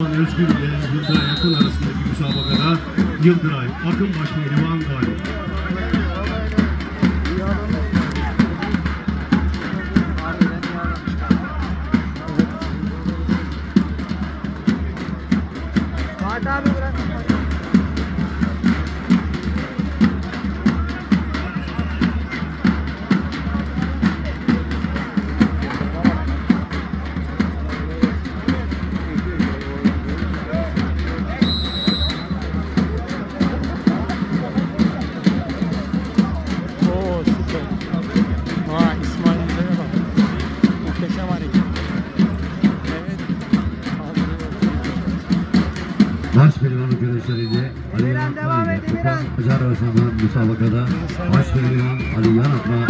Özgür ile Yıldıray Akın arasındaki müsabakada Yıldıray Akın baş pehlivan galip. Fatih abi bırak. Oo süper. Vay İsmail Güzel'e bak. Muhteşem hareket. Evet. Baş pehlivan arkadaşlarıydı. Ali Emirhan, devam Yanatma et, ile Okan Emirhan. Acar arasında müsabakada baş pehlivan Ali Yanatma